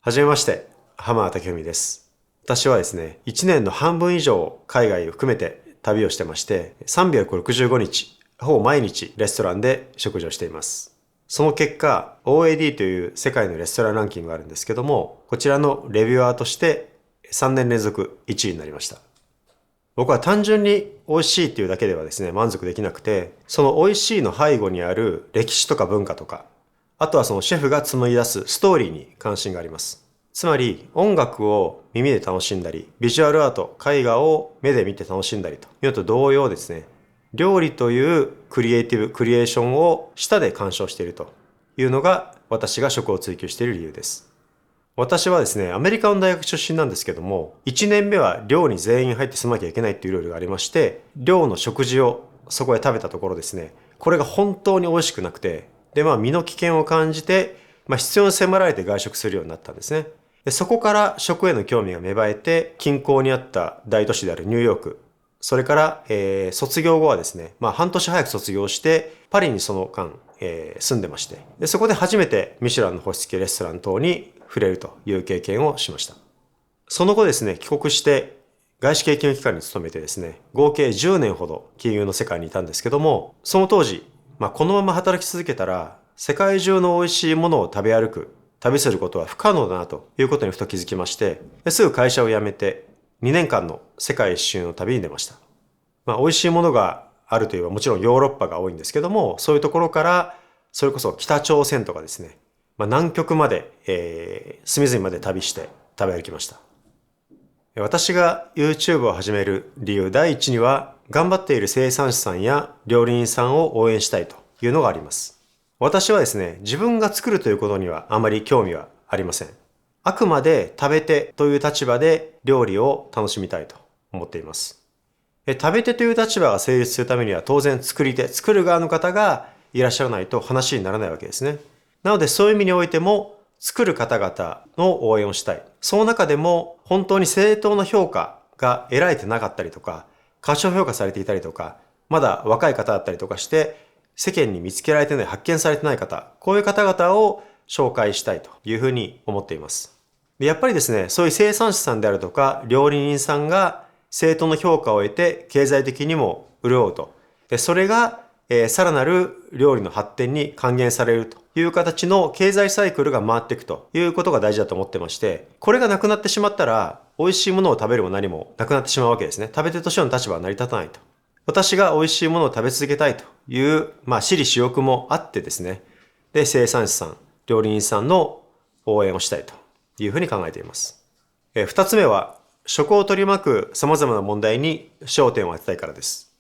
はじめまして、浜田武文です。私はですね、1年の半分以上海外を含めて旅をしてまして、365日、ほぼ毎日レストランで食事をしています。その結果、OAD という世界のレストランランキングがあるんですけども、こちらのレビュアーとして3年連続1位になりました。僕は単純に美味しいっていうだけではですね、満足できなくて、その美味しいの背後にある歴史とか文化とか、あとはそのシェフが紡ぎ出すストーリーに関心があります。つまり音楽を耳で楽しんだり、ビジュアルアート、絵画を目で見て楽しんだりというのと同様ですね、料理というクリエイティブ、クリエーションを舌で鑑賞しているというのが私が食を追求している理由です。私はですね、アメリカの大学出身なんですけども、1年目は寮に全員入って住まなきゃいけないっていうルールがありまして、寮の食事をそこで食べたところですね、これが本当に美味しくなくて、で、身の危険を感じて、必要に迫られて外食するようになったんですね。で、そこから食への興味が芽生えて、近郊にあった大都市であるニューヨーク、それから、卒業後はですね、半年早く卒業して、パリにその間、住んでまして、で、そこで初めてミシュランの星付きレストラン等に触れるという経験をしました。その後ですね、帰国して外資系金融機関に勤めてですね、合計10年ほど金融の世界にいたんですけども、その当時、このまま働き続けたら、世界中の美味しいものを食べ歩く、旅することは不可能だなということにふと気づきまして、すぐ会社を辞めて2年間の世界一周の旅に出ました。美味しいものがあるといえばもちろんヨーロッパが多いんですけども、そういうところからそれこそ北朝鮮とかですね、南極まで、隅々まで旅して食べ歩きました。私が YouTube を始める理由第一には、頑張っている生産者さんや料理人さんを応援したいというのがあります。私はですね、自分が作るということにはあまり興味はありません。あくまで食べ手という立場で料理を楽しみたいと思っています。食べ手という立場が成立するためには当然作り手、作る側の方がいらっしゃらないと話にならないわけですね。なのでそういう意味においても作る方々の応援をしたい。その中でも本当に正当な評価が得られてなかったりとか、過小評価されていたりとか、まだ若い方だったりとかして世間に見つけられてない、発見されてない方、こういう方々を紹介したいというふうに思っています。で、やっぱりですね、そういう生産者さんであるとか料理人さんが正当な評価を得て経済的にも潤うと。で、それがさらなる料理の発展に還元されるという形の経済サイクルが回っていくということが大事だと思ってまして、これがなくなってしまったら美味しいものを食べるも何もなくなってしまうわけですね。食べ手としての立場は成り立たないと。私が美味しいものを食べ続けたいという、私利私欲もあってですね。で、生産者さん、料理人さんの応援をしたいというふうに考えています。二つ目は、食を取り巻く様々な問題に焦点を当てたいからです。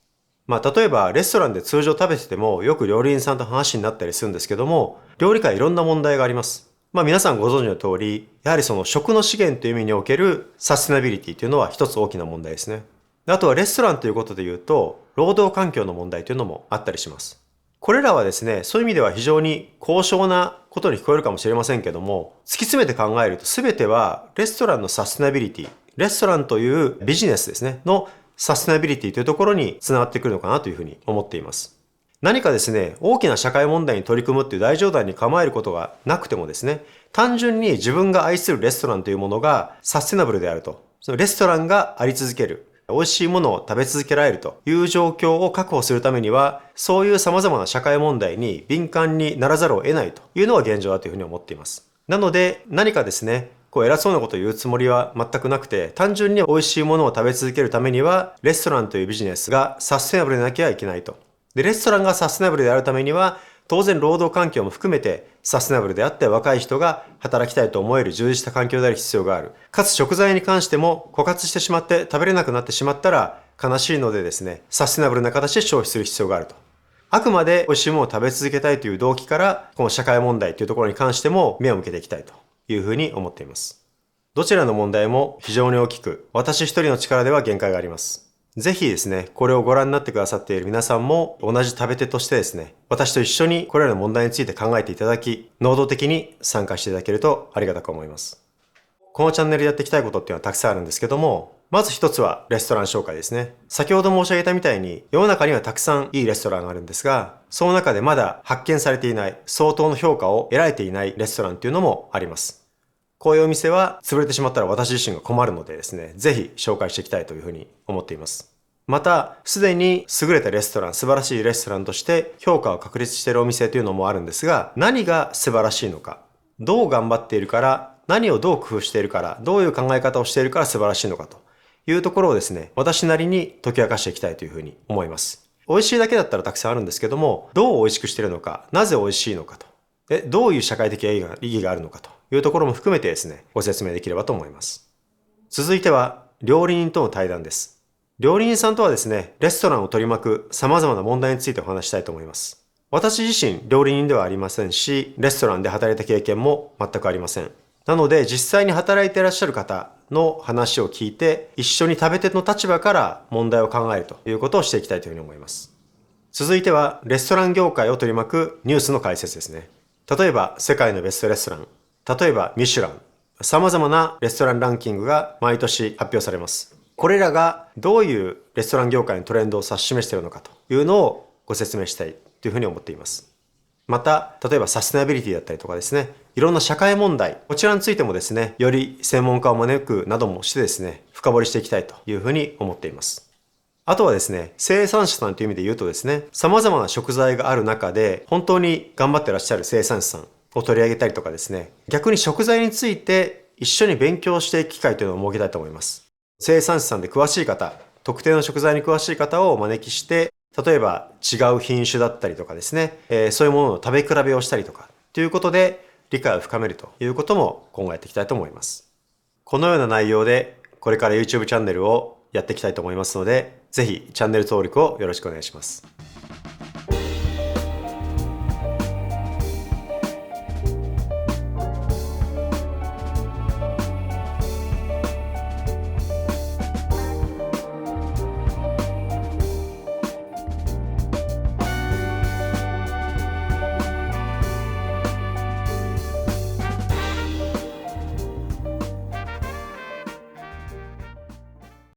例えばレストランで通常食べててもよく料理人さんと話になったりするんですけども、料理界いろんな問題があります。皆さんご存知の通り、やはりその食の資源という意味におけるサステナビリティというのは一つ大きな問題ですね。あとはレストランということで言うと、労働環境の問題というのもあったりします。これらはですね、そういう意味では非常に高尚なことに聞こえるかもしれませんけども、突き詰めて考えると全てはレストランのサステナビリティ、レストランというビジネスですね、のサステナビリティというところにつながってくるのかなというふうに思っています。何かですね、大きな社会問題に取り組むっていう大冗談に構えることがなくてもですね、単純に自分が愛するレストランというものがサステナブルであると、そのレストランがあり続ける、美味しいものを食べ続けられるという状況を確保するためには、そういう様々な社会問題に敏感にならざるを得ないというのが現状だというふうに思っています。なので何かですね、偉そうなことを言うつもりは全くなくて、単純に美味しいものを食べ続けるためには、レストランというビジネスがサステナブルでなきゃいけないと。で、レストランがサステナブルであるためには、当然労働環境も含めてサステナブルであって若い人が働きたいと思える充実した環境である必要がある。かつ食材に関しても枯渇してしまって食べれなくなってしまったら悲しいのでですね、サステナブルな形で消費する必要があると。あくまで美味しいものを食べ続けたいという動機から、この社会問題というところに関しても目を向けていきたいというふうに思っています。どちらの問題も非常に大きく、私一人の力では限界があります。ぜひですね、これをご覧になってくださっている皆さんも同じ食べ手としてですね、私と一緒にこれらの問題について考えていただき、能動的に参加していただけるとありがたく思います。このチャンネルでやっていきたいことっていうのはたくさんあるんですけども、まず一つはレストラン紹介ですね。先ほど申し上げたみたいに世の中にはたくさんいいレストランがあるんですが、その中でまだ発見されていない、相当の評価を得られていないレストランっていうのもあります。こういうお店は潰れてしまったら私自身が困るのでですね、ぜひ紹介していきたいというふうに思っています。また、すでに優れたレストラン、素晴らしいレストランとして評価を確立しているお店というのもあるんですが、何が素晴らしいのか、どう頑張っているから、何をどう工夫しているから、どういう考え方をしているから素晴らしいのかというところをですね、私なりに解き明かしていきたいというふうに思います。美味しいだけだったらたくさんあるんですけども、どう美味しくしているのか、なぜ美味しいのかと、どういう社会的意義があるのかというところも含めてですね、ご説明できればと思います。続いては、料理人との対談です。料理人さんとはですね、レストランを取り巻く様々な問題についてお話したいと思います。私自身、料理人ではありませんし、レストランで働いた経験も全くありません。なので、実際に働いていらっしゃる方の話を聞いて、一緒に食べ手の立場から問題を考えるということをしていきたいというふうに思います。続いては、レストラン業界を取り巻くニュースの解説ですね。例えば、世界のベストレストラン、例えば、ミシュラン、様々なレストランランキングが毎年発表されます。これらがどういうレストラン業界のトレンドを指し示しているのかというのをご説明したいというふうに思っています。また、例えばサステナビリティだったりとかですね、いろんな社会問題、こちらについてもですね、より専門家を招くなどもしてですね、深掘りしていきたいというふうに思っています。あとはですね、生産者さんという意味で言うとですね、様々な食材がある中で、本当に頑張ってらっしゃる生産者さんを取り上げたりとかですね、逆に食材について一緒に勉強していく機会というのを設けたいと思います。生産者さんで詳しい方、特定の食材に詳しい方をお招きして、例えば違う品種だったりとかですね、そういうものの食べ比べをしたりとか、ということで理解を深めるということも考えていきたいと思います。このような内容で、これから YouTube チャンネルをやっていきたいと思いますので、ぜひチャンネル登録をよろしくお願いします。